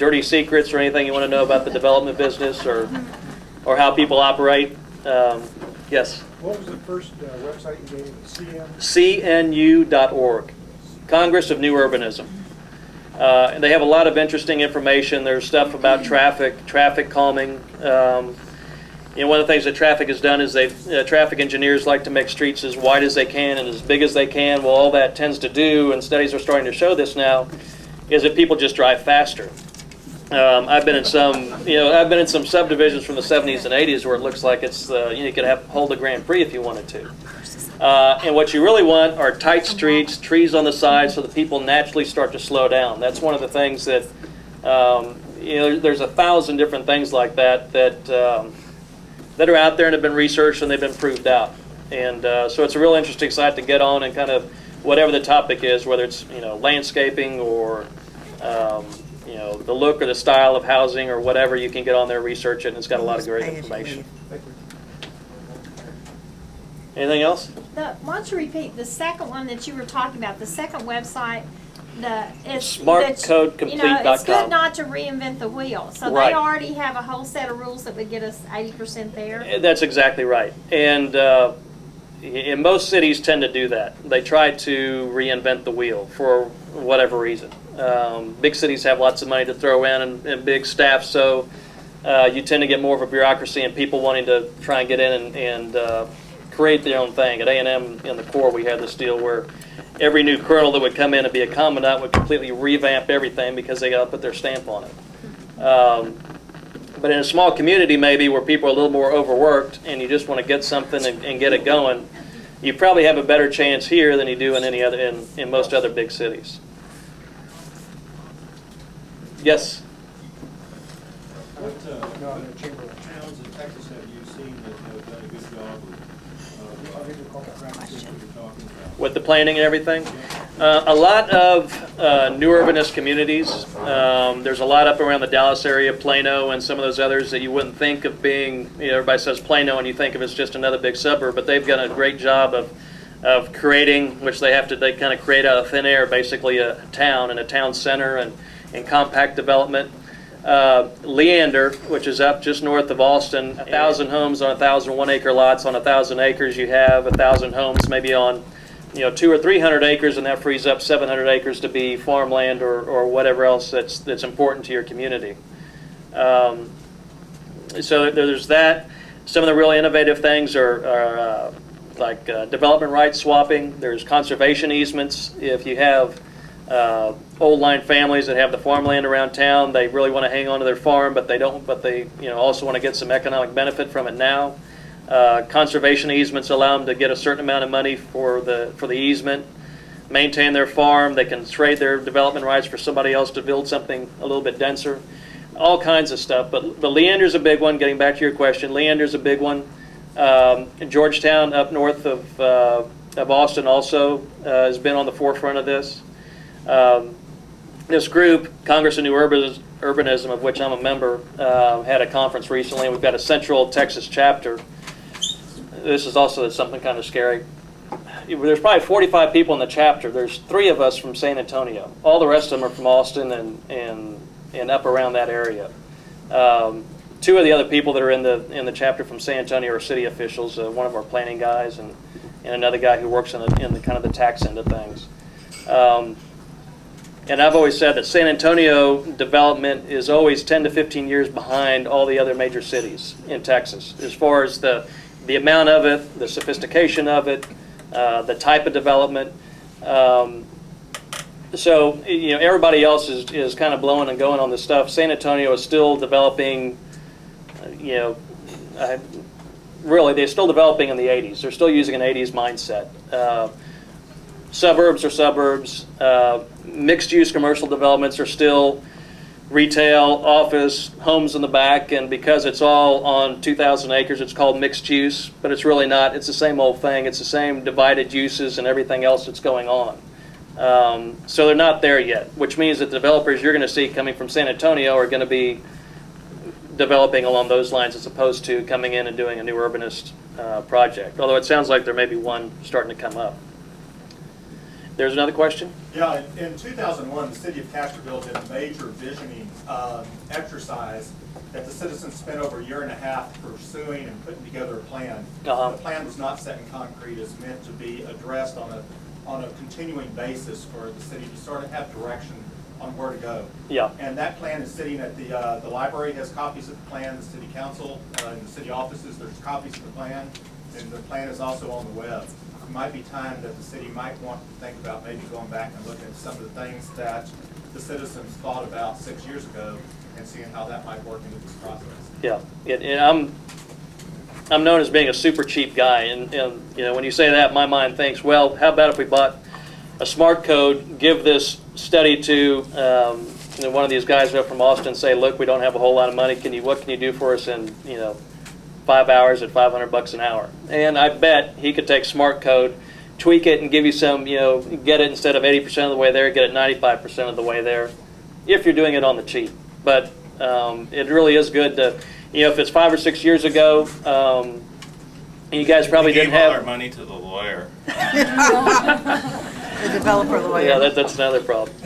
dirty secrets or anything you want to know about the development business or how people operate. Yes? What was the first website you gave? CNU.org, Congress of New Urbanism. And they have a lot of interesting information. There's stuff about traffic calming. One of the things that traffic has done is traffic engineers like to make streets as wide as they can and as big as they can. Well, all that tends to do, and studies are starting to show this now, is that people just drive faster. I've been in some subdivisions from the 70s and 80s where it looks like it's you could hold a Grand Prix if you wanted to. And what you really want are tight streets, trees on the side, so that people naturally start to slow down. That's one of the things that there's 1,000 different things like that that are out there and have been researched and they've been proved out. And so it's a real interesting site to get on and kind of whatever the topic is, whether it's landscaping or the look or the style of housing or whatever, you can get on there, research it, and it's got a lot of great information. Anything else? Why don't you repeat the second one that you were talking about, the second website? SmartCodeComplete.com. It's good not to reinvent the wheel. So right. They already have a whole set of rules that would get us 80% there. That's exactly right. And most cities tend to do that. They try to reinvent the wheel for whatever reason. Big cities have lots of money to throw in and big staff, so you tend to get more of a bureaucracy and people wanting to try and get in and create their own thing. At A&M in the Corps, we had this deal where every new colonel that would come in and be a commandant would completely revamp everything because they got to put their stamp on it. But in a small community maybe where people are a little more overworked and you just want to get something and get it going, you probably have a better chance here than you do in any other in most other big cities. Yes? What towns in Texas have you seen that have done a good job with the planning and everything? A lot of new urbanist communities. There's a lot up around the Dallas area, Plano, and some of those others that you wouldn't think of being, everybody says Plano and you think of it as just another big suburb, but they've done a great job of creating, which they kind of create out of thin air, basically a town and a town center and compact development. Leander, which is up just north of Austin, 1,000 homes on 1,000 1-acre lots. On 1,000 acres, you have 1,000 homes maybe on 200 or 300 acres, and that frees up 700 acres to be farmland or whatever else that's important to your community. So there's that. Some of the really innovative things are like development rights swapping. There's conservation easements. If you have old line families that have the farmland around town, they really want to hang on to their farm, but they don't. But they also want to get some economic benefit from it now. Conservation easements allow them to get a certain amount of money for the easement, maintain their farm. They can trade their development rights for somebody else to build something a little bit denser. All kinds of stuff. But Leander's a big one. Getting back to your question, Leander's a big one. Georgetown up north of Austin also has been on the forefront of this. This group, Congress of New Urbanism, of which I'm a member, had a conference recently, and we've got a Central Texas chapter. This is also something kind of scary. There's probably 45 people in the chapter. There's 3 of us from San Antonio. All the rest of them are from Austin and up around that area. 2 of the other people that are in the chapter from San Antonio are city officials. One of our planning guys and another guy who works in the kind of the tax end of things. And I've always said that San Antonio development is always 10 to 15 years behind all the other major cities in Texas as far as the amount of it, the sophistication of it, the type of development. So everybody else is kind of blowing and going on this stuff. San Antonio is still developing. Really, they're still developing in the 80s. They're still using an 80s mindset. Suburbs are suburbs. Mixed-use commercial developments are still retail, office, homes in the back, and because it's all on 2,000 acres, it's called mixed use, but it's really not. It's the same old thing. It's the same divided uses and everything else that's going on. So they're not there yet, which means that the developers you're going to see coming from San Antonio are going to be developing along those lines as opposed to coming in and doing a new urbanist project, although it sounds like there may be one starting to come up. There's another question? Yeah, in 2001, the city of Castroville did a major visioning exercise that the citizens spent over a year and a half pursuing and putting together a plan. Uh-huh. The plan was not set in concrete. It's meant to be addressed on a continuing basis for the city to sort of have direction on where to go. Yeah. And that plan is sitting at the library has copies of the plan, the city council, in the city offices, there's copies of the plan, and the plan is also on the web. It might be time that the city might want to think about maybe going back and looking at some of the things that the citizens thought about 6 years ago and seeing how that might work into this process. Yeah, and I'm known as being a super cheap guy, and you know, when you say that, my mind thinks, well, how about if we bought a smart code, give this study to you know, one of these guys up from Austin, say, look, we don't have a whole lot of money. What can you do for us in 5 hours at $500 an hour? And I bet he could take smart code, tweak it, and give you some, get it instead of 80% of the way there, get it 95% of the way there, if you're doing it on the cheap. But it really is good to, if it's 5 or 6 years ago, you guys probably didn't gave all our have money to the lawyer. The developer lawyer. Yeah, that's another problem.